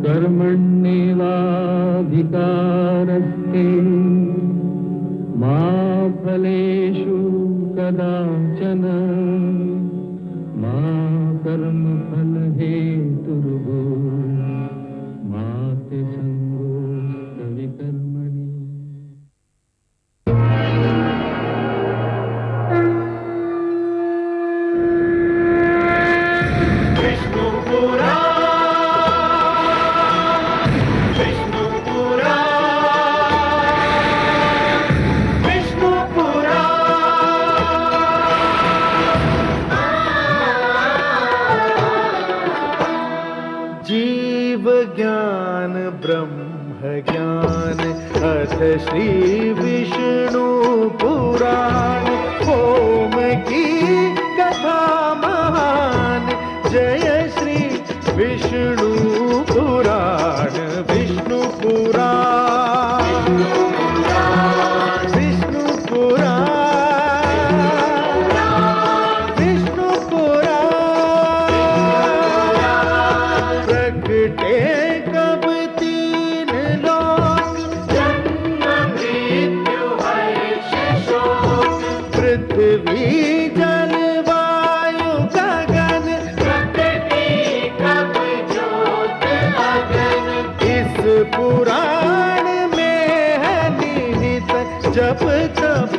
कर्मण्येवाधिकारस्ते मा फलेषु कदाचन मा कर्मफलहेतुर्भूः मा ते सङ्गोऽस्त्वविकर्मणि। ज्ञान ब्रह्म ज्ञान अथ श्री विष्णु पुराण ओम की कथा महान जय श्री विष्णु पुराण विष्णु पुराण विष्णु पुराण विष्णु पुराण प्रगटे पृथ्वी जल वायु गगन प्रकृति कब ज्योत अगन इस पुराण में है निहित जप तप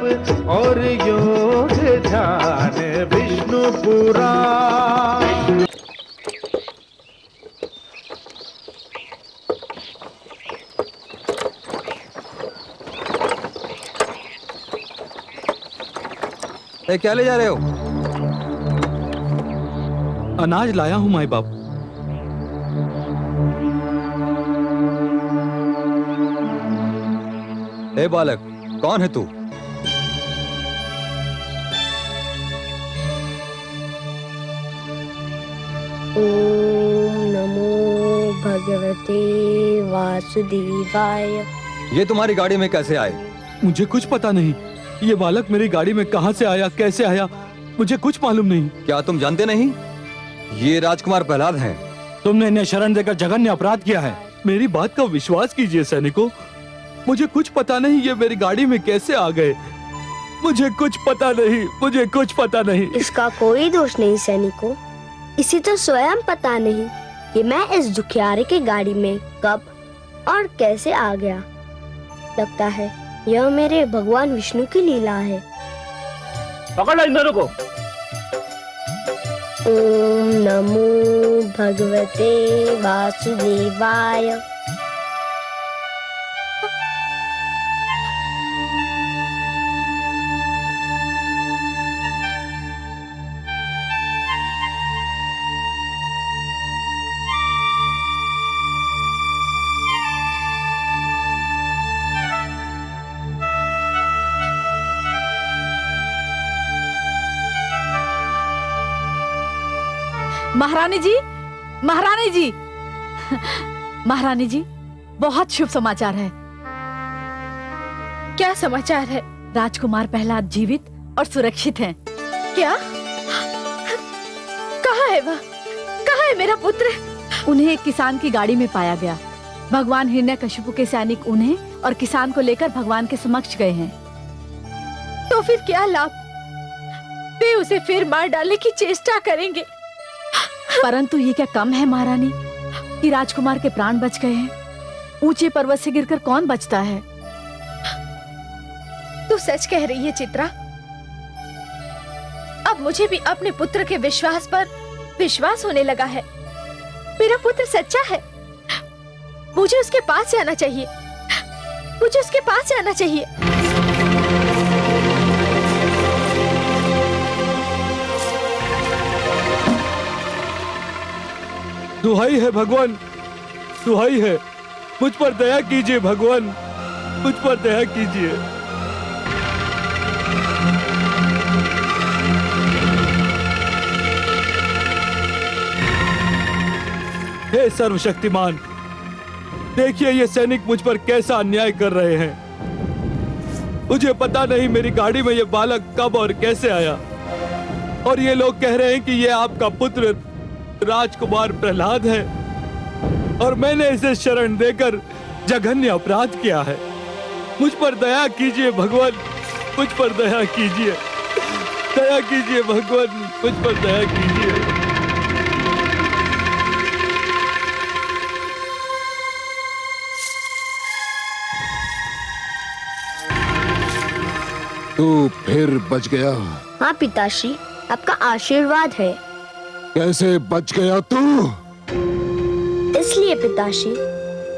और योग ध्यान विष्णु पुराण। क्या ले जा रहे हो? अनाज लाया हूं माई बाप। ए बालक, कौन है तू? ओम नमो भगवते वासुदेवाय। ये तुम्हारी गाड़ी में कैसे आए? मुझे कुछ पता नहीं। ये बालक मेरी गाड़ी में कहां से आया, कैसे आया, मुझे कुछ मालूम नहीं। क्या तुम जानते नहीं? ये राजकुमार प्रहलाद हैं। तुमने इन्हें शरण देकर जघन्य अपराध किया है। मेरी बात का विश्वास कीजिए सैनिकों, मुझे कुछ पता नहीं ये मेरी गाड़ी में कैसे आ गए। मुझे कुछ पता नहीं, मुझे कुछ पता नहीं। इसका कोई दोष नहीं सैनिकों, इसे तो स्वयं पता नहीं कि मैं इस दुखियारे की गाड़ी में कब और कैसे आ गया। लगता है यह मेरे भगवान विष्णु की लीला है। पकड़ इन दोनों को। ओम नमो भगवते वासुदेवाय। महारानी जी, महारानी जी, महारानी जी, बहुत शुभ समाचार है। क्या समाचार है? राजकुमार प्रहलाद जीवित और सुरक्षित हैं। क्या? कहाँ है वह? कहाँ है मेरा पुत्र? उन्हें एक किसान की गाड़ी में पाया गया। भगवान हिरण्यकशिपु के सैनिक उन्हें और किसान को लेकर भगवान के समक्ष गए हैं। तो फिर क्या लाभ? वे उसे फिर मार डालने की चेष्टा करेंगे। परंतु ये क्या कम है महारानी कि राजकुमार के प्राण बच गए हैं। ऊंचे पर्वत से गिरकर कौन बचता है? तू सच कह रही है चित्रा। अब मुझे भी अपने पुत्र के विश्वास पर विश्वास होने लगा है। मेरा पुत्र सच्चा है। मुझे उसके पास जाना चाहिए। मुझे उसके पास जाना चाहिए। दुहाई है भगवान, दुहाई है, मुझ पर दया कीजिए भगवान, मुझ पर दया कीजिए। हे सर्वशक्तिमान, देखिए ये सैनिक मुझ पर कैसा अन्याय कर रहे हैं। मुझे पता नहीं मेरी गाड़ी में ये बालक कब और कैसे आया, और ये लोग कह रहे हैं कि ये आपका पुत्र राजकुमार प्रहलाद है। और मैंने इसे शरण देकर जघन्य अपराध किया है। मुझ पर दया कीजिए भगवान, मुझ पर दया कीजिए, दया कीजिए भगवान, मुझ पर दया कीजिए। तू फिर बच गया। हाँ पिताश्री, आपका आशीर्वाद है। कैसे बच गया तू? इसलिए पिताश्री,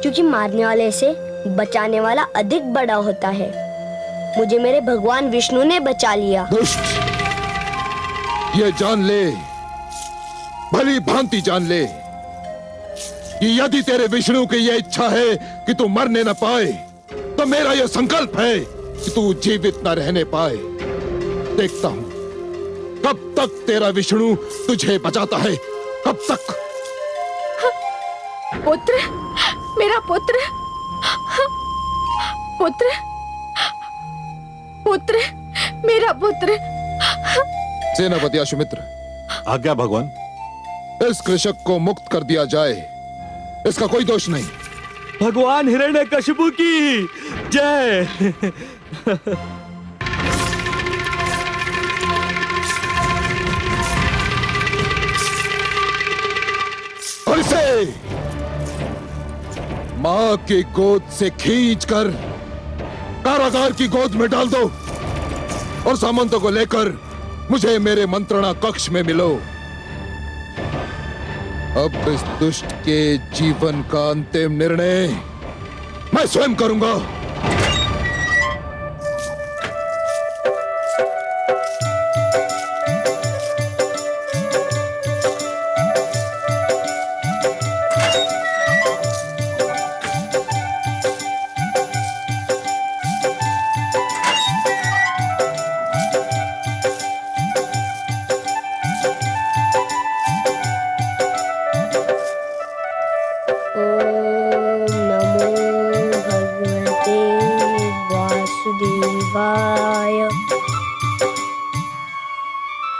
क्योंकि मारने वाले से बचाने वाला अधिक बड़ा होता है। मुझे मेरे भगवान विष्णु ने बचा लिया। दुष्ट, ये जान ले, भली भांति जान ले कि यदि तेरे विष्णु की यह इच्छा है कि तू मरने न पाए, तो मेरा यह संकल्प है कि तू जीवित न रहने पाए। देखता हूं कब तक तेरा विष्णु तुझे बचाता है, कब तक। पुत्र, मेरा पुत्र, पुत्र, पुत्र, मेरा पुत्र। सेनापति अश्वमित्र, आज्ञा भगवान। इस कृषक को मुक्त कर दिया जाए, इसका कोई दोष नहीं। भगवान हिरण्यकशिपु की जय। और इसे मां की गोद से खींचकर कारागार की गोद में डाल दो और सामंतों को लेकर मुझे मेरे मंत्रणा कक्ष में मिलो। अब इस दुष्ट के जीवन का अंतिम निर्णय मैं स्वयं करूंगा।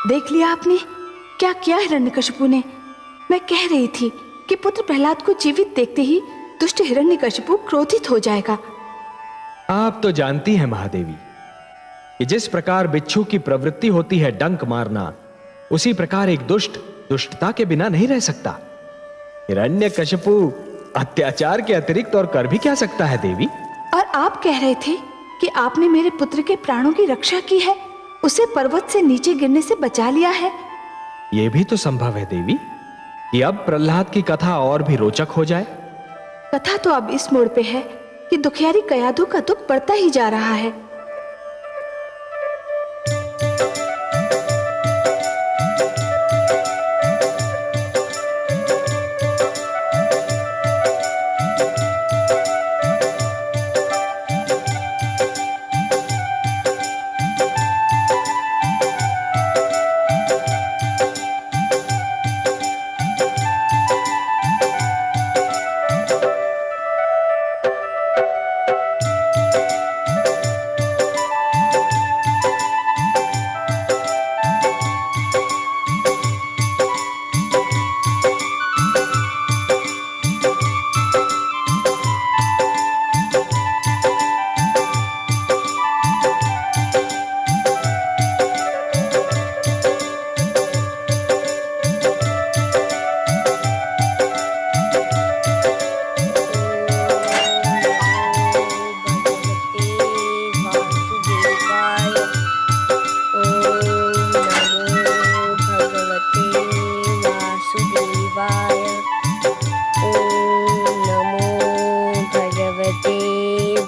देख लिया आपने क्या किया हिरण्यकशिपु ने। मैं कह रही थी कि पुत्र प्रहलाद को जीवित देखते ही दुष्ट हिरण्यकशिपु क्रोधित हो जाएगा। आप तो जानती हैं महादेवी कि जिस प्रकार बिच्छू की प्रवृत्ति होती है डंक मारना, उसी प्रकार एक दुष्ट दुष्टता के बिना नहीं रह सकता। हिरण्यकशिपु अत्याचार के अतिरिक्त और कर भी क्या सकता है देवी? और आप कह रहे थे कि आपने मेरे पुत्र के प्राणों की रक्षा की है, उसे पर्वत से नीचे गिरने से बचा लिया है। यह भी तो संभव है देवी कि अब प्रहलाद की कथा और भी रोचक हो जाए। कथा तो अब इस मोड़ पे है कि दुखियारी कयाधु का दुख बढ़ता ही जा रहा है।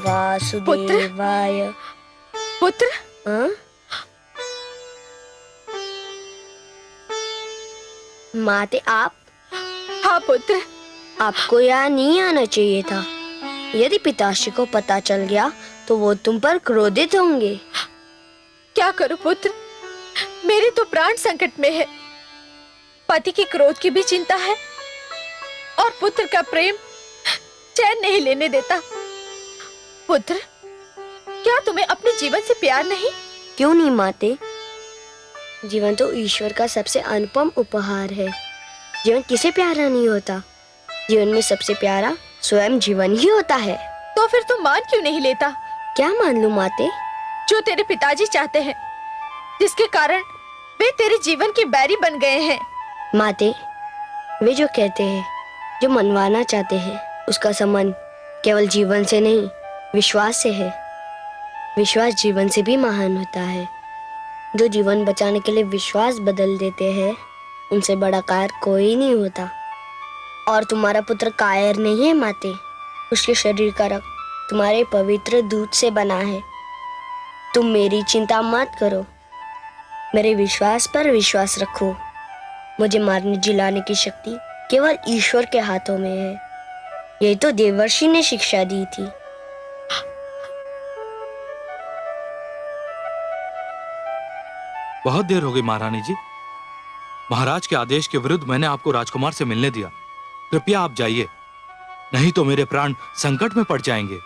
वासुदेवाय। पुत्र, माते आप? हाँ पुत्र। आपको यहाँ नहीं आना चाहिए था। यदि पिताश्री को पता चल गया तो वो तुम पर क्रोधित होंगे। क्या करूं पुत्र, मेरे तो प्राण संकट में है। पति की क्रोध की भी चिंता है और पुत्र का प्रेम चैन नहीं लेने देता। पुत्र, क्या तुम्हें अपने जीवन से प्यार नहीं? क्यों नहीं माते, जीवन तो ईश्वर का सबसे अनुपम उपहार है। जीवन किसे प्यारा नहीं होता। जीवन में सबसे प्यारा स्वयं जीवन ही होता है। तो फिर तू मान क्यों नहीं लेता? क्या मान लूं माते? जो तेरे पिताजी चाहते हैं, जिसके कारण वे तेरे जीवन के बैरी बन गए हैं। माते, वे जो कहते हैं, जो मनवाना चाहते हैं, उसका संबंध केवल जीवन से नहीं, विश्वास से है। विश्वास जीवन से भी महान होता है। जो जीवन बचाने के लिए विश्वास बदल देते हैं, उनसे बड़ा कायर कोई नहीं होता। और तुम्हारा पुत्र कायर नहीं है माते। उसके शरीर का रक्त तुम्हारे पवित्र दूध से बना है। तुम मेरी चिंता मत करो, मेरे विश्वास पर विश्वास रखो। मुझे मारने जिलाने की शक्ति केवल ईश्वर के हाथों में है। यही तो देवर्षि ने शिक्षा दी थी। बहुत देर हो गई महारानी जी। महाराज के आदेश के विरुद्ध मैंने आपको राजकुमार से मिलने दिया। कृपया आप जाइए, नहीं तो मेरे प्राण संकट में पड़ जाएंगे।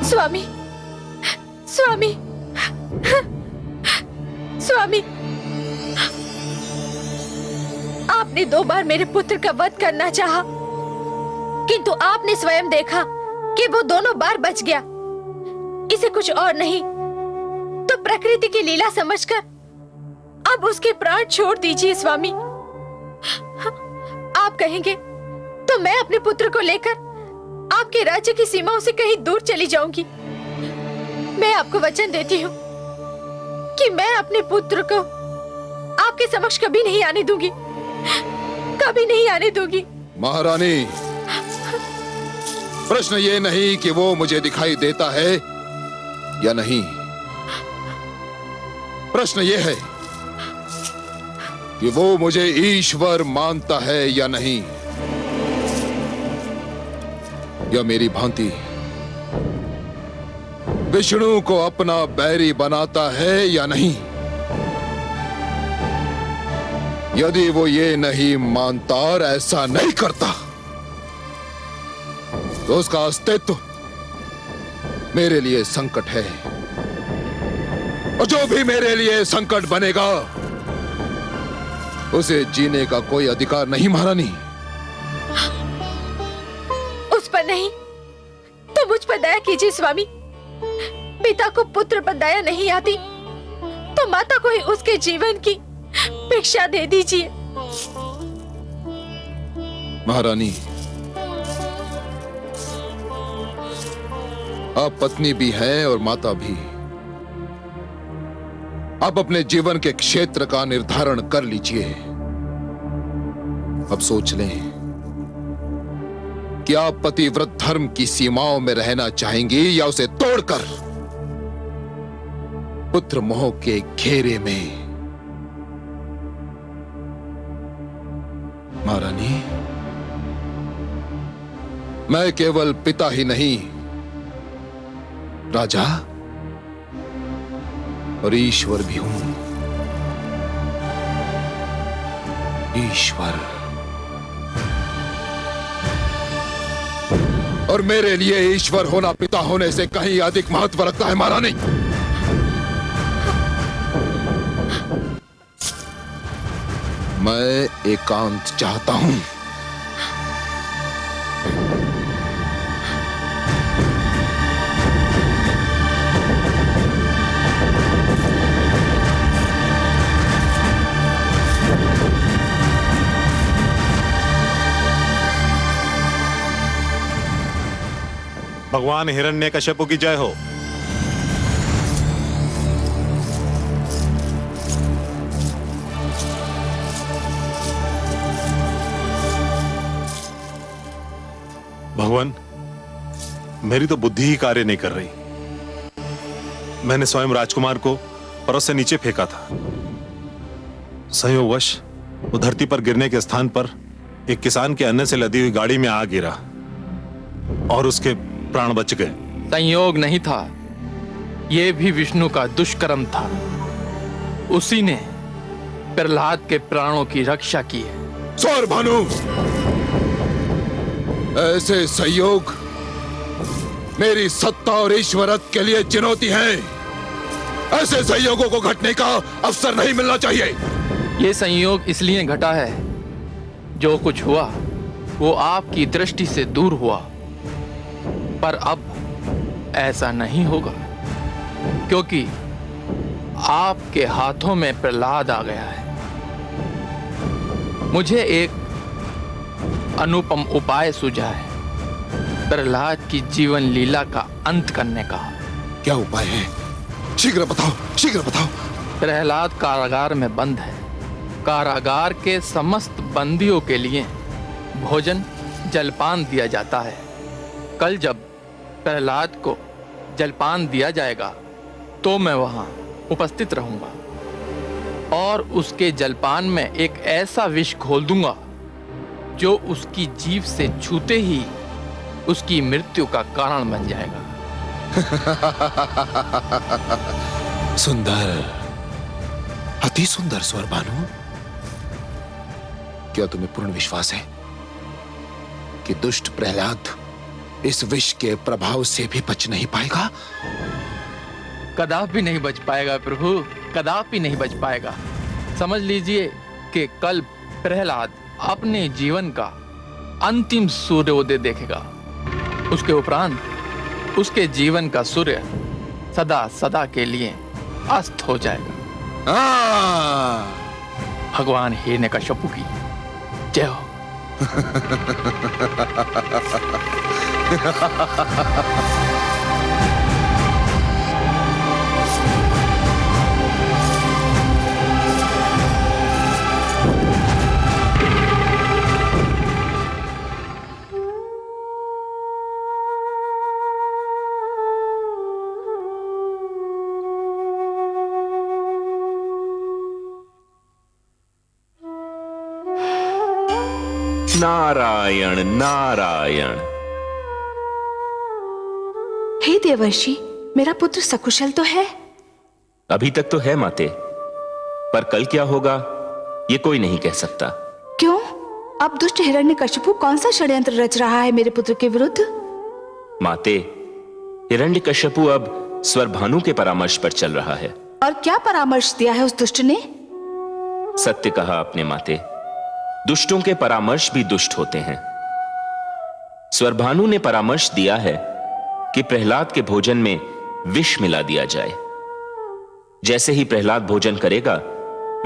स्वामी, स्वामी, स्वामी, आपने 2 बार मेरे पुत्र का वध करना चाहा, किंतु आपने स्वयं देखा कि वो दोनों बार बच गया। इसे कुछ और नहीं तो प्रकृति की लीला समझकर अब उसके प्राण छोड़ दीजिए स्वामी। आप कहेंगे तो मैं अपने पुत्र को लेकर आपके राज्य की सीमाओं से कहीं दूर चली जाऊंगी। मैं आपको वचन देती हूँ कि मैं अपने पुत्र को आपके समक्ष कभी नहीं आने दूंगी, कभी नहीं आने दूंगी। महारानी, प्रश्न ये नहीं कि वो मुझे दिखाई देता है या नहीं, प्रश्न ये है कि वो मुझे ईश्वर मानता है या नहीं, या मेरी भांति विष्णु को अपना बैरी बनाता है या नहीं। यदि वो ये नहीं मानता और ऐसा नहीं करता तो उसका अस्तित्व मेरे लिए संकट है, और जो भी मेरे लिए संकट बनेगा उसे जीने का कोई अधिकार नहीं। महारानी, उस पर नहीं तो मुझ पर दया कीजिए स्वामी। पिता को पुत्र पर दया नहीं आती तो माता को ही उसके जीवन की भिक्षा दे दीजिए। महारानी, आप पत्नी भी हैं और माता भी। आप अपने जीवन के क्षेत्र का निर्धारण कर लीजिए। अब सोच लें कि आप पतिव्रत धर्म की सीमाओं में रहना चाहेंगी या उसे तोड़कर पुत्र मोह के घेरे में। महारानी, मैं केवल पिता ही नहीं, राजा, और ईश्वर भी हूं। ईश्वर। और मेरे लिए ईश्वर होना पिता होने से कहीं अधिक महत्व रखता है महारानी। मैं एकांत चाहता हूं। भगवान हिरण्यकश्यप की जय हो। भगवान, मेरी तो बुद्धि ही कार्य नहीं कर रही। मैंने स्वयं राजकुमार को पर्वत से नीचे फेंका था। संयोगवश वो धरती पर गिरने के स्थान पर एक किसान के अन्न से लदी हुई गाड़ी में आ गिरा और उसके प्राण बच गए। संयोग नहीं था, यह भी विष्णु का दुष्कर्म था। उसी ने प्रहलाद के प्राणों की रक्षा की है। सौर भानु, ऐसे संयोग मेरी सत्ता और ईश्वरत्व के लिए चुनौती है। ऐसे संयोगों को घटने का अवसर नहीं मिलना चाहिए। यह संयोग इसलिए घटा है, जो कुछ हुआ वो आपकी दृष्टि से दूर हुआ, पर अब ऐसा नहीं होगा, क्योंकि आपके हाथों में प्रहलाद आ गया है। मुझे एक अनुपम उपाय सूझा है प्रहलाद की जीवन लीला का अंत करने का। क्या उपाय है? शीघ्र बताओ, शीघ्र बताओ। प्रहलाद कारागार में बंद है। कारागार के समस्त बंदियों के लिए भोजन जलपान दिया जाता है। कल जब प्रहलाद को जलपान दिया जाएगा तो मैं वहां उपस्थित रहूंगा और उसके जलपान में एक ऐसा विष घोल दूंगा जो उसकी जीभ से छूते ही उसकी मृत्यु का कारण बन जाएगा। सुंदर, अति सुंदर स्वर भानु। क्या तुम्हें पूर्ण विश्वास है कि दुष्ट प्रहलाद इस विष के प्रभाव से भी बच नहीं पाएगा? कदापि नहीं बच पाएगा प्रभु, कदापि नहीं बच पाएगा। समझ लीजिए कि कल प्रहलाद अपने जीवन का अंतिम सूर्योदय देखेगा। उसके उपरांत उसके जीवन का सूर्य सदा सदा के लिए अस्त हो जाएगा। भगवान हिरण्यकश्यप की जय हो। नारायण नारायण। हे देवर्षि, मेरा पुत्र सकुशल तो है? अभी तक तो है माते, पर कल क्या होगा ये कोई नहीं कह सकता। क्यों? अब दुष्ट हिरण्यकशिपु कौन सा षड्यंत्र रच रहा है मेरे पुत्र के विरुद्ध? माते, हिरण्यकश्यपु अब स्वरभानु के परामर्श पर चल रहा है। और क्या परामर्श दिया है उस दुष्ट ने? सत्य कहा आपने माते, दुष्टों के परामर्श भी दुष्ट होते हैं। स्वरभानु ने परामर्श दिया है कि प्रहलाद के भोजन में विष मिला दिया जाए। जैसे ही प्रहलाद भोजन करेगा,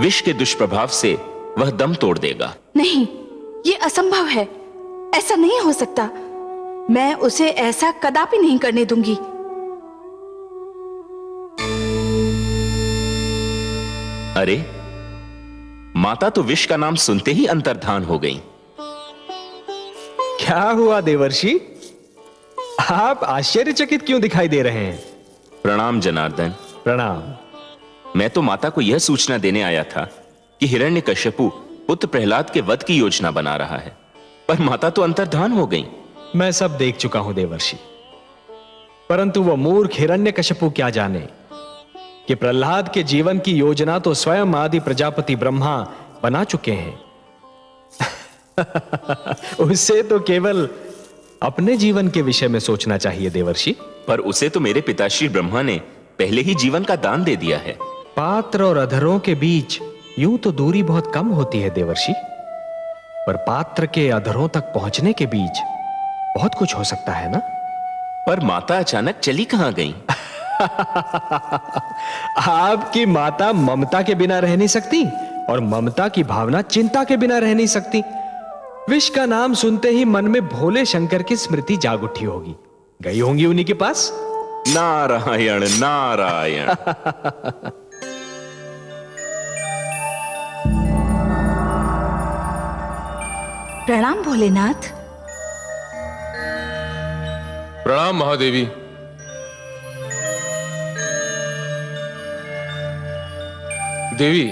विष के दुष्प्रभाव से वह दम तोड़ देगा। नहीं, ये असंभव है। ऐसा नहीं हो सकता। मैं उसे ऐसा कदापि नहीं करने दूंगी। अरे, माता तो विष का नाम सुनते ही अंतर्धान हो गई। क्या हुआ देवर्षि? आप आश्चर्यचकित क्यों दिखाई दे रहे हैं? प्रणाम जनार्दन। प्रणाम। मैं तो माता को यह सूचना देने आया था कि हिरण्यकश्यपु पुत्र प्रहलाद के वध की योजना बना रहा है, पर माता तो अंतर्धान हो गई। मैं सब देख चुका हूं देवर्षि, परंतु वह मूर्ख हिरण्यकश्यपु क्या जाने कि प्रहलाद के जीवन की योजना तो स्वयं आदि प्रजापति ब्रह्मा बना चुके हैं। उससे तो केवल अपने जीवन के विषय में सोचना चाहिए देवर्षि। पर उसे तो मेरे पिताश्री ब्रह्मा ने पहले ही जीवन का दान दे दिया है। पात्र और अधरों के बीच यूं तो दूरी बहुत कम होती है देवर्षि, पर पात्र के अधरों तक पहुंचने के बीच बहुत कुछ हो सकता है ना। पर माता अचानक चली कहां गई? आपकी माता ममता के बिना रह नहीं सकती, और ममता की भावना चिंता के बिना रह नहीं सकती। विष का नाम सुनते ही मन में भोले शंकर की स्मृति जाग उठी होगी, गई होंगी उन्हीं के पास। नारायण नारायण। प्रणाम भोलेनाथ। प्रणाम महादेवी। देवी,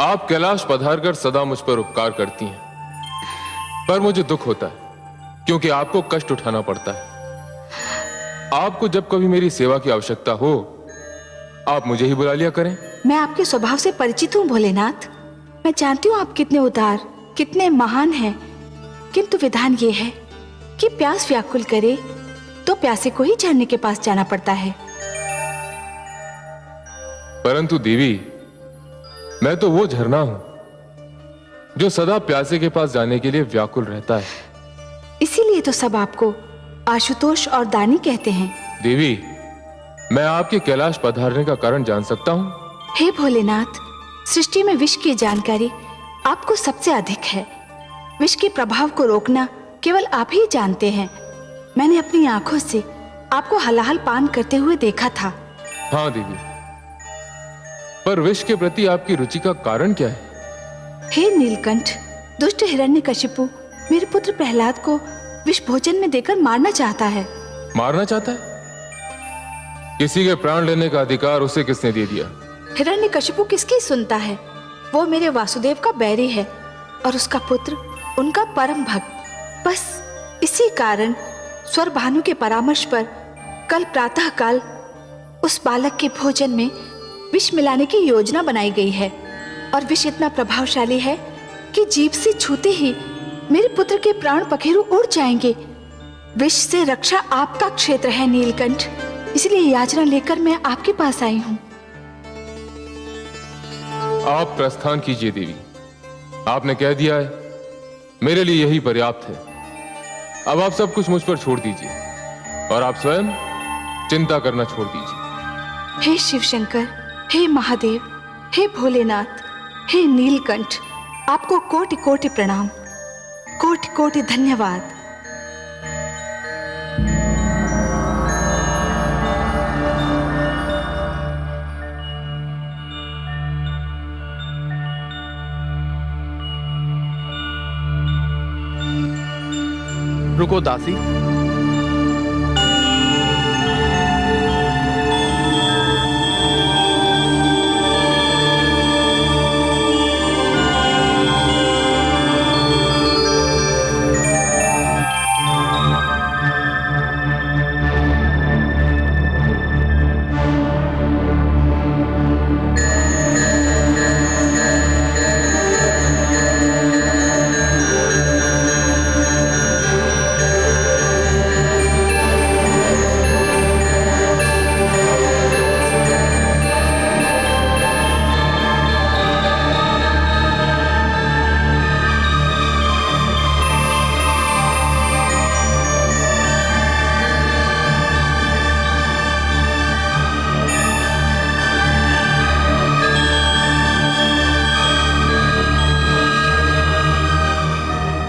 आप कैलाश पधारकर सदा मुझ पर उपकार करती हैं, पर मुझे दुख होता है क्योंकि आपको कष्ट उठाना पड़ता है। आपको जब कभी मेरी सेवा की आवश्यकता हो, आप मुझे ही बुला लिया करें। मैं आपके स्वभाव से परिचित हूँ भोलेनाथ। मैं जानती हूँ आप कितने उदार, कितने महान हैं, किंतु विधान ये है कि प्यास व्याकुल करे तो प्यासे को ही झरने के पास जाना पड़ता है। परंतु देवी, मैं तो वो झरना हूं जो सदा प्यासे के पास जाने के लिए व्याकुल रहता है। इसीलिए तो सब आपको आशुतोष और दानी कहते हैं। देवी, मैं आपके कैलाश पधारने का कारण जान सकता हूं? हे भोलेनाथ, सृष्टि में विष की जानकारी आपको सबसे अधिक है। विष के प्रभाव को रोकना केवल आप ही जानते हैं। मैंने अपनी आंखों से आपको हलाहल पान करते हुए देखा था। हाँ देवी, पर विष के प्रति आपकी रुचि का कारण क्या है? हे नीलकंठ, दुष्ट हिरण्यकशिपु मेरे पुत्र प्रहलाद को विष भोजन में देकर मारना चाहता है। मारना चाहता है? किसी के प्राण लेने का अधिकार उसे किसने दे दिया? हिरण्यकशिपु किसकी सुनता है? वो मेरे वासुदेव का बैरी है और उसका पुत्र उनका परम भक्त। बस इसी कारण स्वर भानु के परामर्श पर कल प्रातः काल उस बालक के भोजन में विष मिलाने की योजना बनाई गई है। और विष इतना प्रभावशाली है कि जीभ से छूते ही मेरे पुत्र के प्राण पखेरु उड़ जाएंगे। विष से रक्षा आपका क्षेत्र है नीलकंठ, इसलिए याचना लेकर मैं आपके पास आई हूँ। आप प्रस्थान कीजिए देवी, आपने कह दिया है, मेरे लिए यही पर्याप्त है। अब आप सब कुछ मुझ पर छोड़ दीजिए और आप स्वयं चिंता करना छोड़ दीजिए। हे शिव शंकर, हे महादेव, हे भोलेनाथ, हे नीलकंठ, आपको कोटि कोटि प्रणाम, कोटि कोटि धन्यवाद। रुको दासी,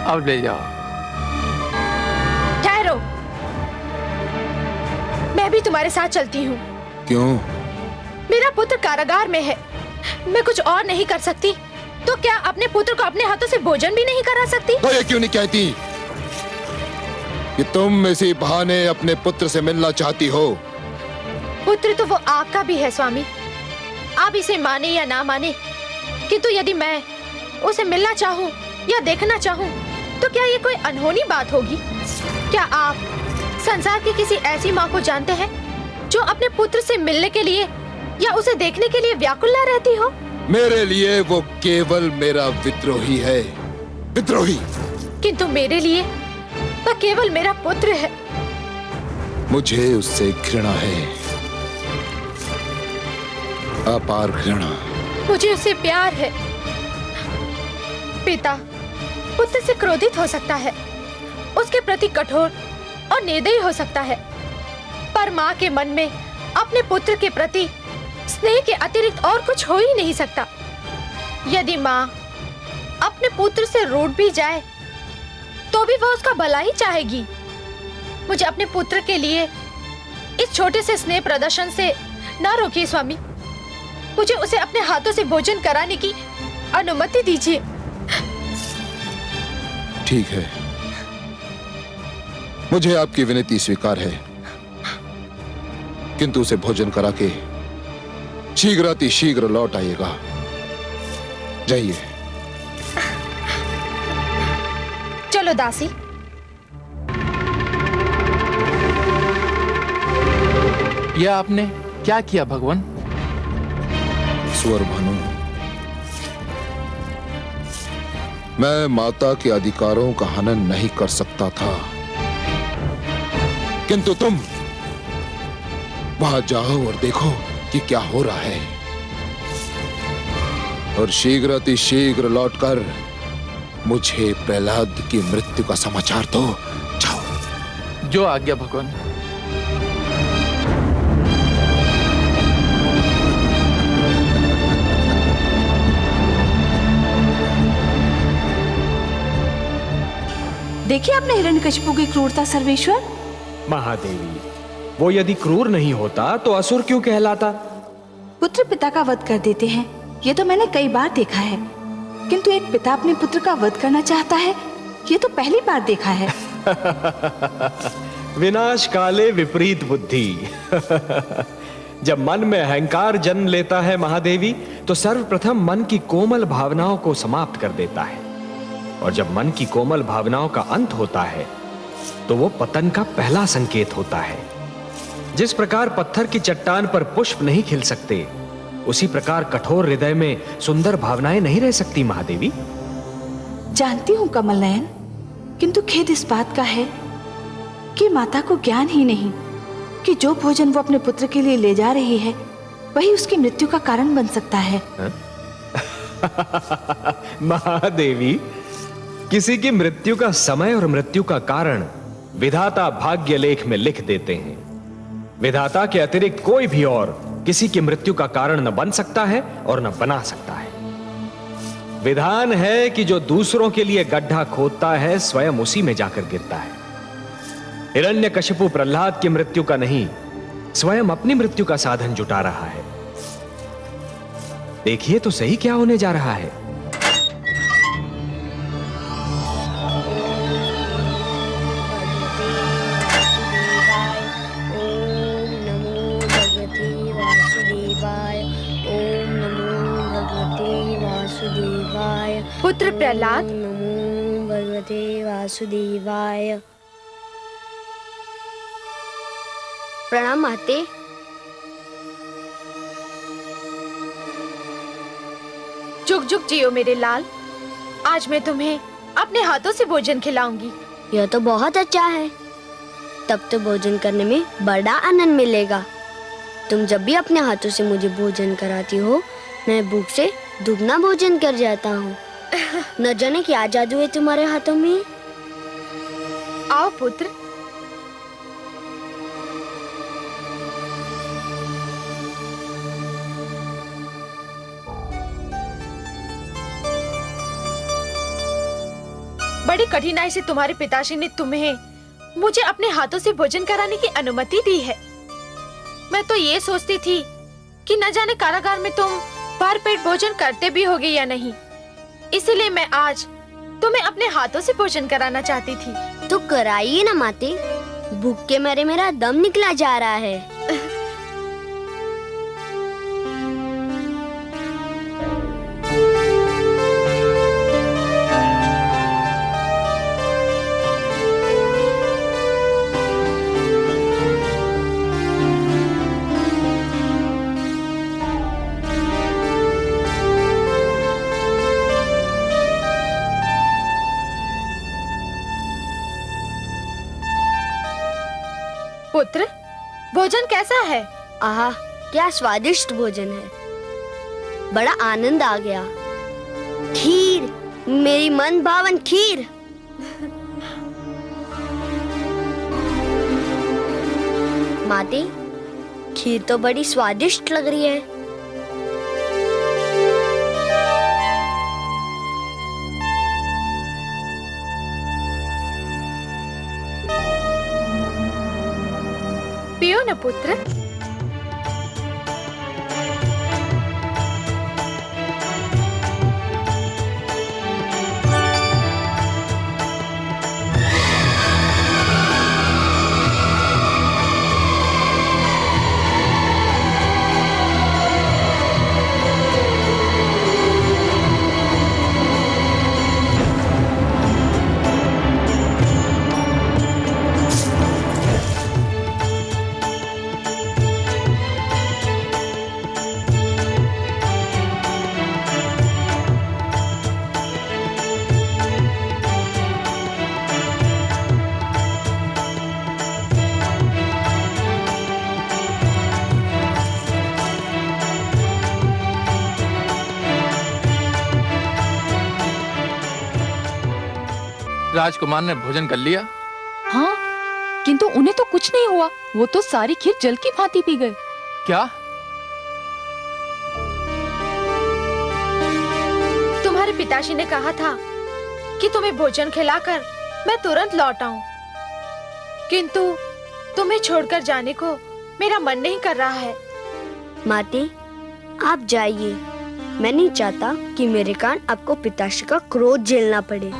अब ले जाओ। ठहरो, मैं भी तुम्हारे साथ चलती हूँ। क्यों? मेरा पुत्र कारागार में है, मैं कुछ और नहीं कर सकती, तो क्या अपने पुत्र को अपने हाथों से भोजन भी नहीं करा सकती? तो ये क्यों नहीं कहती कि तुम इसी बहाने अपने पुत्र से मिलना चाहती हो? पुत्र तो वो आपका भी है स्वामी, आप इसे माने या ना माने, किंतु यदि मैं उसे मिलना चाहूँ या देखना चाहूँ तो क्या ये कोई अनहोनी बात होगी? क्या आप संसार की किसी ऐसी माँ को जानते हैं जो अपने पुत्र से मिलने के लिए या उसे देखने के लिए व्याकुल ना रहती हो? मेरे लिए वो केवल मेरा विद्रोही है, विद्रोही। किंतु मेरे लिए वह केवल मेरा पुत्र है। मुझे उससे घृणा है, अपार घृणा। मुझे उससे प्यार है। पिता पुत्र से क्रोधित हो सकता है, उसके प्रति कठोर और निर्दयी हो सकता है, पर माँ के मन में अपने पुत्र के प्रति स्नेह के अतिरिक्त और कुछ हो ही नहीं सकता। यदि माँ अपने पुत्र से रूठ भी जाए तो भी वह उसका भला ही चाहेगी। मुझे अपने पुत्र के लिए इस छोटे से स्नेह प्रदर्शन से ना रोकिए स्वामी। मुझे उसे अपने हाथों से भोजन कराने की अनुमति दीजिए। ठीक है, मुझे आपकी विनती स्वीकार है, किंतु उसे भोजन करा के शीघ्र लौट आइएगा। जाइए। चलो दासी। यह आपने क्या किया भगवान? स्वर भानु, मैं माता के अधिकारों का हनन नहीं कर सकता था, किंतु तुम वहां जाओ और देखो कि क्या हो रहा है, और शीघ्र लौटकर मुझे प्रहलाद की मृत्यु का समाचार दो। जाओ। जो आज्ञा भगवान। देखिए आपने हिरण्यकशिपु की क्रूरता सर्वेश्वर। महादेवी, वो यदि क्रूर नहीं होता तो असुर क्यों कहलाता? पुत्र पिता का वध कर देते हैं, ये तो मैंने कई बार देखा है, किंतु एक पिता अपने पुत्र का वध करना चाहता है, ये तो पहली बार देखा है। विनाश काले विपरीत बुद्धि। जब मन में अहंकार जन्म लेता है महादेवी, तो सर्वप्रथम मन की कोमल भावनाओं को समाप्त कर देता है, और जब मन की कोमल भावनाओं का अंत होता है तो वो पतन का पहला संकेत होता है। जिस प्रकार पत्थर की चट्टान पर पुष्प नहीं खिल सकते, उसी प्रकार कठोर हृदय में सुंदर भावनाएं नहीं रह सकती महादेवी। जानती हूँ कमल नयन, किंतु खेद इस बात का है कि माता को ज्ञान ही नहीं कि जो भोजन वो अपने पुत्र के लिए ले जा रही है वही उसकी मृत्यु का कारण बन सकता है। महादेवी, किसी की मृत्यु का समय और मृत्यु का कारण विधाता भाग्य लेख में लिख देते हैं। विधाता के अतिरिक्त कोई भी और किसी की मृत्यु का कारण न बन सकता है और न बना सकता है। विधान है कि जो दूसरों के लिए गड्ढा खोदता है स्वयं उसी में जाकर गिरता है। हिरण्यकशिपु प्रहलाद की मृत्यु का नहीं, स्वयं अपनी मृत्यु का साधन जुटा रहा है। देखिए तो सही क्या होने जा रहा है। पुत्र प्रहलाद, नमो भगवते वासुदेवाय। प्रणाम माते। जुग जुग जियो मेरे लाल। आज मैं तुम्हें अपने हाथों से भोजन खिलाऊंगी। यह तो बहुत अच्छा है, तब तो भोजन करने में बड़ा आनंद मिलेगा। तुम जब भी अपने हाथों से मुझे भोजन कराती हो, मैं भूख से दुगना भोजन कर जाता हूँ। न जाने क्या जादू है तुम्हारे हाथों में। आओ पुत्र। बड़ी कठिनाई से तुम्हारे पिताश्री ने तुम्हें मुझे अपने हाथों से भोजन कराने की अनुमति दी है। मैं तो ये सोचती थी कि न जाने कारागार में तुम भर पेट भोजन करते भी होगे या नहीं, इसीलिए मैं आज तुम्हें अपने हाथों से भोजन कराना चाहती थी। तो कराइए ना माते, भूख के मारे मेरा दम निकला जा रहा है। पुत्र, भोजन कैसा है? आहा, क्या स्वादिष्ट भोजन है। बड़ा आनंद आ गया। खीर, मेरी मन भावन खीर। माती, खीर तो बड़ी स्वादिष्ट लग रही है। पियो न पुत्र। राजकुमार ने भोजन कर लिया? हाँ, किंतु उन्हें तो कुछ नहीं हुआ। वो तो सारी खीर जल की भांति पी गए। क्या? तुम्हारे पिताजी ने कहा था कि तुम्हें भोजन खिलाकर मैं तुरंत लौट आऊं, किंतु तुम्हें छोड़कर जाने को मेरा मन नहीं कर रहा है। माती, आप जाइए। मैं नहीं चाहता कि मेरे कारण आपको पिताश्री का क्रोध झेलना पड़े।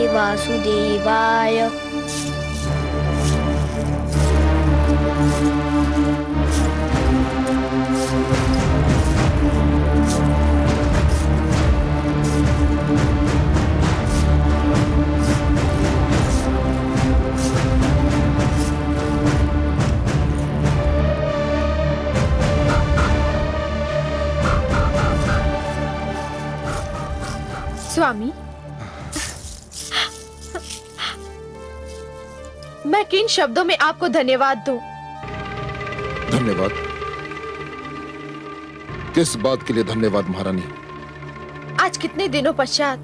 वासुदेवाय। स्वामी, मैं किन शब्दों में आपको धन्यवाद दूं? धन्यवाद? किस बात के लिए धन्यवाद महारानी? आज कितने दिनों पश्चात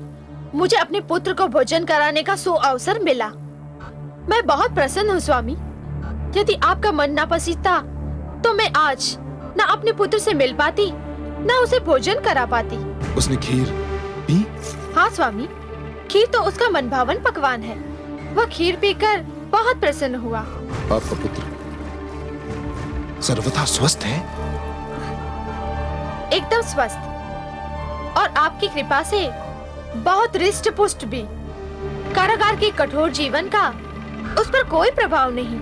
मुझे अपने पुत्र को भोजन कराने का सुअवसर मिला। मैं बहुत प्रसन्न हूँ स्वामी। यदि आपका मन ना पसीजता तो मैं आज ना अपने पुत्र से मिल पाती, ना उसे भोजन करा पाती। उसने खीर पी? हाँ स्वामी, खीर तो उसका मनभावन पकवान है। वह खीर पीकर बहुत प्रसन्न हुआ। आपका पुत्र सर्वथा स्वस्थ है? एकदम स्वस्थ, और आपकी कृपा से बहुत रिष्ट पुष्ट भी। कारागार के कठोर जीवन का उस पर कोई प्रभाव नहीं।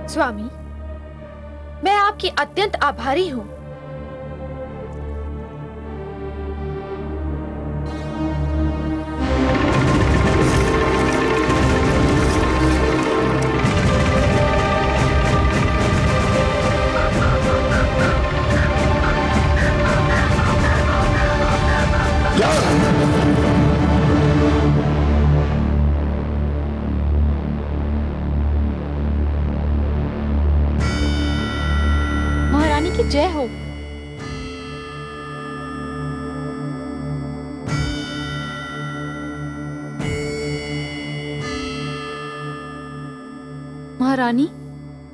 स्वामी, मैं आपकी अत्यंत आभारी हूँ। महारानी की जय हो। महारानी,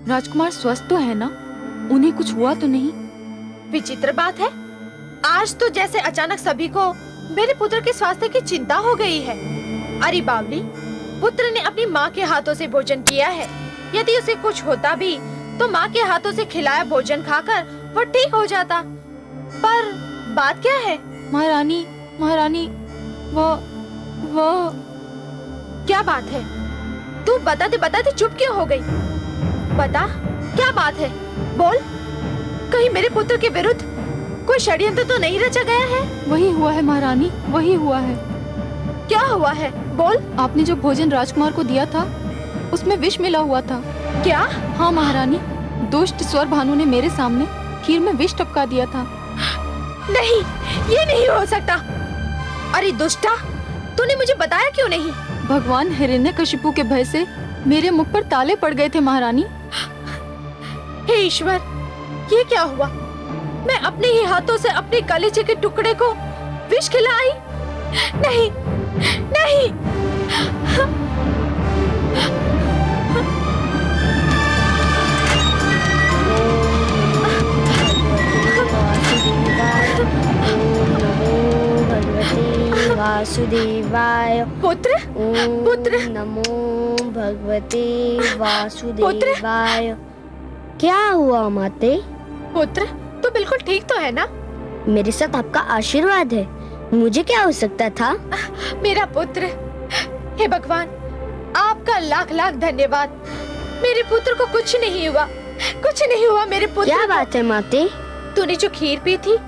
राजकुमार स्वस्थ तो है ना? उन्हें कुछ हुआ तो नहीं? विचित्र बात है, आज तो जैसे अचानक सभी को मेरे पुत्र के स्वास्थ्य की चिंता हो गई है। अरे बावली, पुत्र ने अपनी माँ के हाथों से भोजन किया है। यदि उसे कुछ होता भी तो माँ के हाथों से खिलाया भोजन खाकर वो ठीक हो जाता। पर बात क्या है? महारानी, महारानी, वो क्या बात है? तू बताते बताते चुप क्यों हो गई? बता, क्या बात है? बोल। कहीं मेरे पुत्र के विरुद्ध कोई षड्यंत्र तो नहीं रचा गया है? वही हुआ है महारानी, वही हुआ है। क्या हुआ है? बोल। आपने जो भोजन राजकुमार को दिया था उसमें विष मिला हुआ था। क्या? हाँ महारानी, दुष्ट स्वर भानु ने मेरे सामने खीर में विष टपका दिया था। नहीं, ये नहीं हो सकता। अरे दुष्टा, तूने मुझे बताया क्यों नहीं? भगवान हिरण्यकशिपु के भय से मेरे मुख पर ताले पड़ गए थे महारानी। हे ईश्वर, ये क्या हुआ? मैं अपने ही हाथों से अपने कलेजे के टुकड़े को विष खिलाई? नहीं, नहीं। वासुदेवाय। पुत्र, पुत्र, नमो भगवते वासुदेवाय। क्या हुआ माते? पुत्र, तू बिल्कुल ठीक तो है ना? मेरे साथ आपका आशीर्वाद है, मुझे क्या हो सकता था? मेरा पुत्र, हे भगवान, आपका लाख लाख धन्यवाद। मेरे पुत्र को कुछ नहीं हुआ, कुछ नहीं हुआ मेरे पुत्र। क्या बात है माते? तूने जो खीर पी थी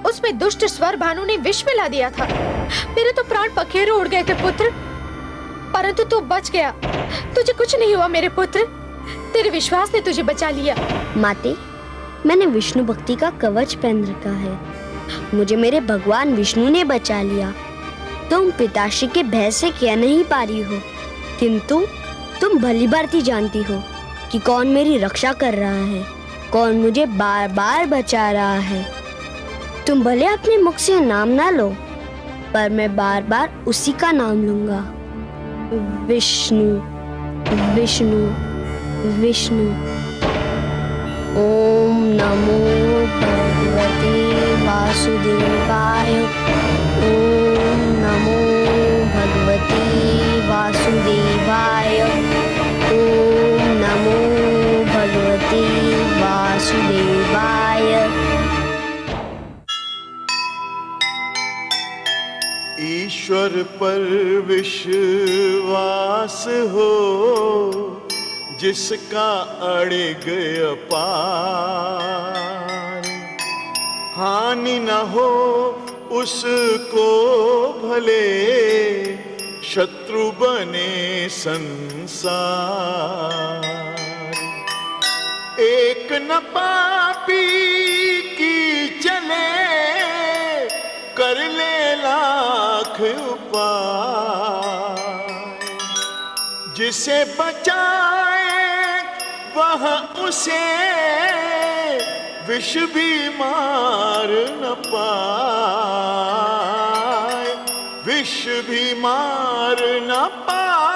उसमें दुष्ट स्वर भानु ने विष मिला दिया था। मेरे तो प्राण पखेरु उड़ गए थे पुत्र, परंतु तू बच गया। तुझे कुछ नहीं हुआ मेरे पुत्र, तेरे विश्वास ने तुझे बचा लिया। माते, मैंने विष्णु भक्ति का कवच पहन रखा है, मुझे मेरे भगवान विष्णु ने बचा लिया। तुम पिताश्री के भय से कह नहीं पा रही हो, किंतु तुम भली भांति जानती हो कि कौन मेरी रक्षा कर रहा है, कौन मुझे बार बार बचा रहा है। तुम भले अपने मुख से नाम ना लो, पर मैं बार बार उसी का नाम लूंगा, विष्णु विष्णु विष्णु। ओम नमो भगवते वासुदेवाय। ओम नमो भगवते वासुदेवाय। ओम नमो भगवते वासुदेवाय। ईश्वर पर विश्वास हो, जिसका अड़िग अपार, हानि न हो उसको भले शत्रु बने संसार। एक न पापी की चले, कर ले लाख उपाय, जिसे बचाए वह उसे विष भी मार न पाए, विष भी मार न पाए।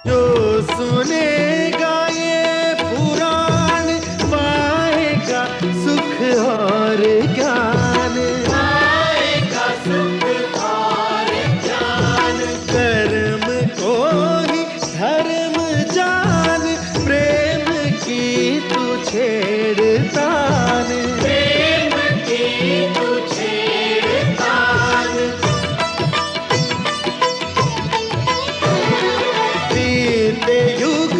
जो सुनेगा ये पुराण पाएगा सुख और ज्ञान, पाएगा सुख और ज्ञान। कर्म को ही धर्म जान, प्रेम की तू छेड़तान, प्रेम की तू छेड़तान। बीते युग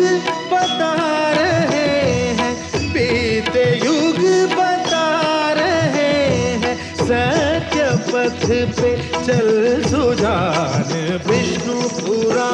बता रहे हैं, बीते युग बता रहे हैं, सत्य पथ पे चल सुजान। विष्णु पुराण।